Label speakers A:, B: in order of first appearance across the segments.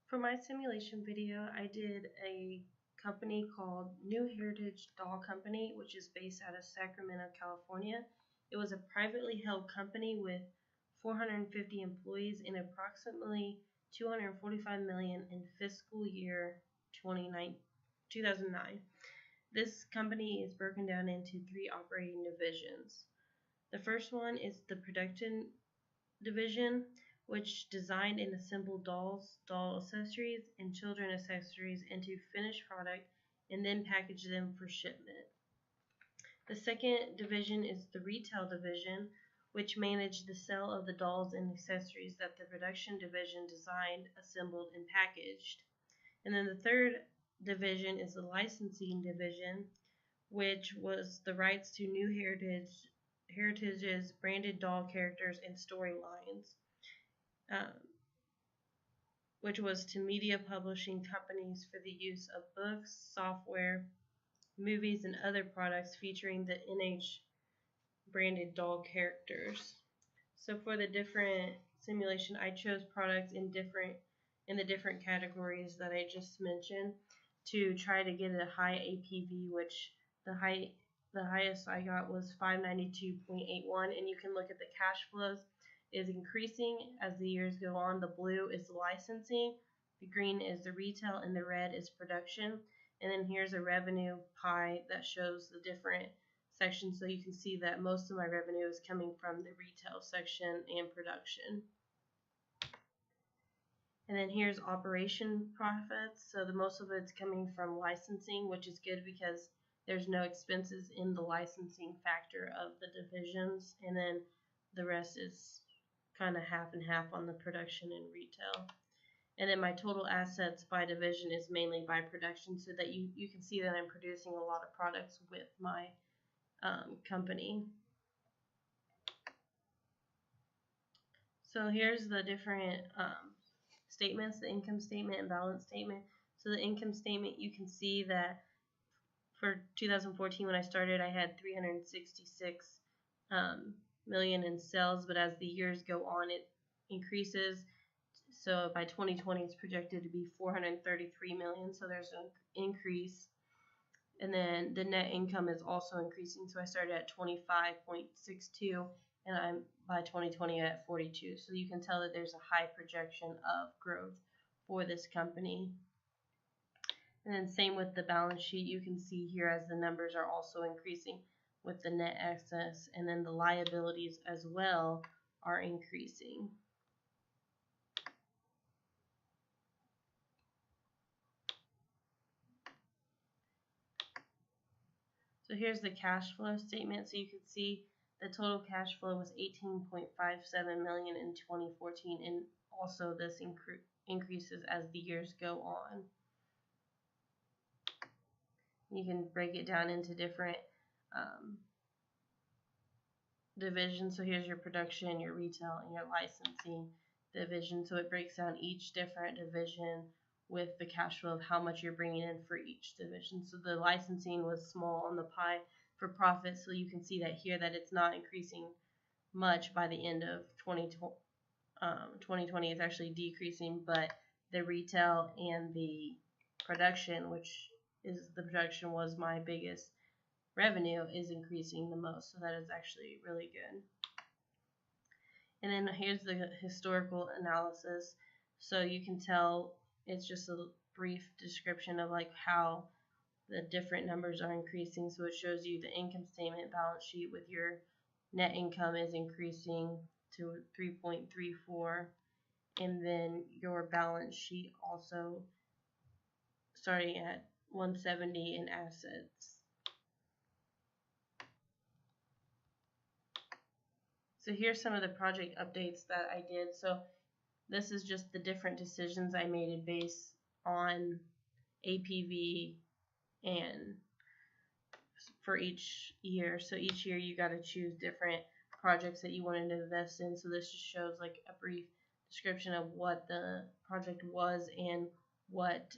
A: For my simulation video, I did a company called New Heritage Doll Company, which is based out of Sacramento, California. It was a privately held company with 450 employees and approximately $245 million in fiscal year 2009. This company is broken down into 3 operating divisions. The first one is the production division, which designed and assembled dolls, doll accessories, and children accessories into finished product and then packaged them for shipment. The second division is the retail division, which managed the sale of the dolls and accessories that the production division designed, assembled, and packaged. And then the third division is the licensing division, which was the rights to New Heritage's branded doll characters and storylines, which was to media publishing companies for the use of books, software, movies, and other products featuring the NH branded doll characters. So for the different simulation, I chose products in the different categories that I just mentioned to try to get a high APV, which the highest I got was 592.81, and you can look at the cash flows is increasing as the years go on. The blue is the licensing, the green is the retail, and the red is production. And then here's a revenue pie that shows the different sections, so you can see that most of my revenue is coming from the retail section and production. And then here's operation profits. So the most of it's coming from licensing, which is good because there's no expenses in the licensing factor of the divisions. And then the rest is kind of half and half on the production and retail. And then my total assets by division is mainly by production, so that you can see that I'm producing a lot of products with my company. So here's the different statements, the income statement and balance statement. So the income statement, you can see that for 2014 when I started, I had 366 million in sales, but as the years go on, it increases. So by 2020, it's projected to be 433 million. So there's an increase. And then the net income is also increasing. So I started at 25.62, and I'm by 2020 at 42. So you can tell that there's a high projection of growth for this company. And then same with the balance sheet. You can see here as the numbers are also increasing with the net assets, and then the liabilities as well are increasing. So here's the cash flow statement. So you can see the total cash flow was 18.57 million in 2014, and also this increases as the years go on. You can break it down into different divisions. So here's your production, your retail, and your licensing division. So it breaks down each different division with the cash flow of how much you're bringing in for each division. So the licensing was small on the pie for profit, so you can see that here that it's not increasing much by the end of 2020. It's actually decreasing, but the retail and the production, which is the production was my biggest revenue, is increasing the most, so that is actually really good. And then here's the historical analysis. So you can tell it's just a brief description of like how the different numbers are increasing. So it shows you the income statement, balance sheet with your net income is increasing to 3.34, and then your balance sheet also starting at 170 in assets. So here's some of the project updates that I did. So this is just the different decisions I made based on APV and for each year. So each year you got to choose different projects that you wanted to invest in. So this just shows like a brief description of what the project was and what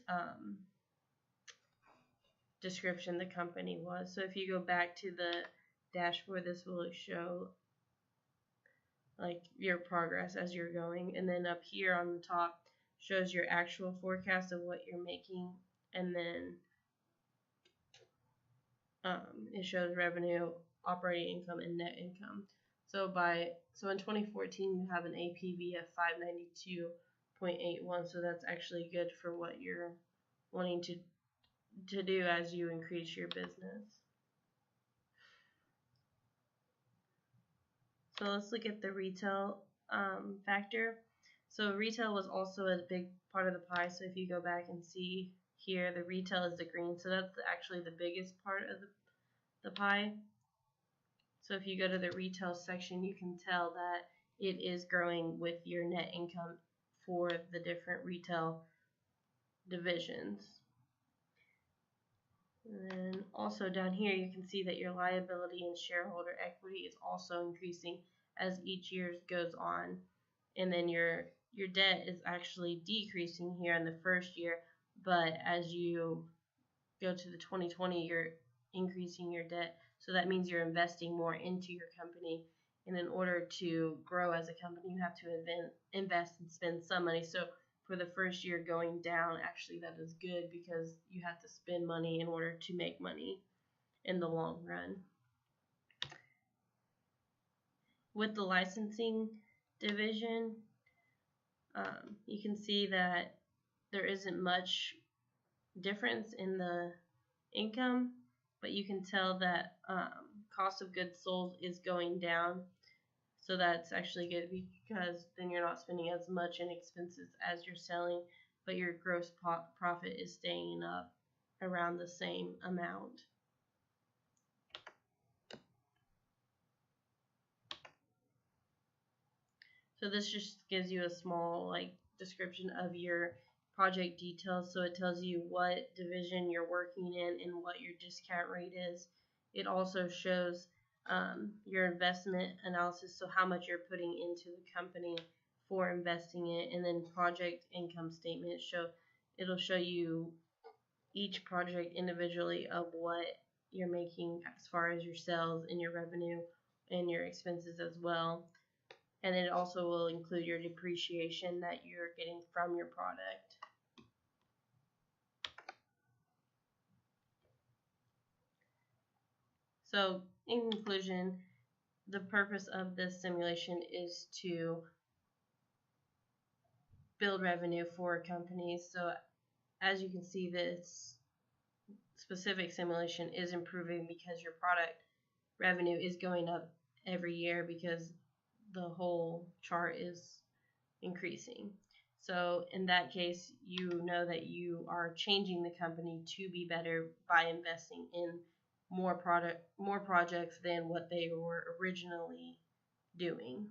A: description the company was. So if you go back to the dashboard, this will show like your progress as you're going. And then up here on the top, shows your actual forecast of what you're making, and then it shows revenue, operating income, and net income. So in 2014 you have an APV of 592.81, so that's actually good for what you're wanting to do as you increase your business. So let's look at the retail factor. So retail was also a big part of the pie. So if you go back and see here, the retail is the green. So that's actually the biggest part of the pie. So if you go to the retail section, you can tell that it is growing with your net income for the different retail divisions. And then also down here you can see that your liability and shareholder equity is also increasing as each year goes on. And then your debt is actually decreasing here in the first year, but as you go to the 2020 you're increasing your debt. So that means you're investing more into your company. And in order to grow as a company, you have to invest and spend some money. So for the first year going down, actually that is good because you have to spend money in order to make money in the long run. With the licensing division, you can see that there isn't much difference in the income, but you can tell that cost of goods sold is going down. So that's actually good because then you're not spending as much in expenses as you're selling, but your gross profit is staying up around the same amount. So this just gives you a small description of your project details. So it tells you what division you're working in and what your discount rate is. It also shows your investment analysis, so how much you're putting into the company for investing it, and then project income statement. It'll show you each project individually of what you're making as far as your sales and your revenue and your expenses as well. And it also will include your depreciation that you're getting from your product. So in conclusion, the purpose of this simulation is to build revenue for companies. So as you can see, this specific simulation is improving because your product revenue is going up every year because the whole chart is increasing. So in that case, you know that you are changing the company to be better by investing in more projects than what they were originally doing.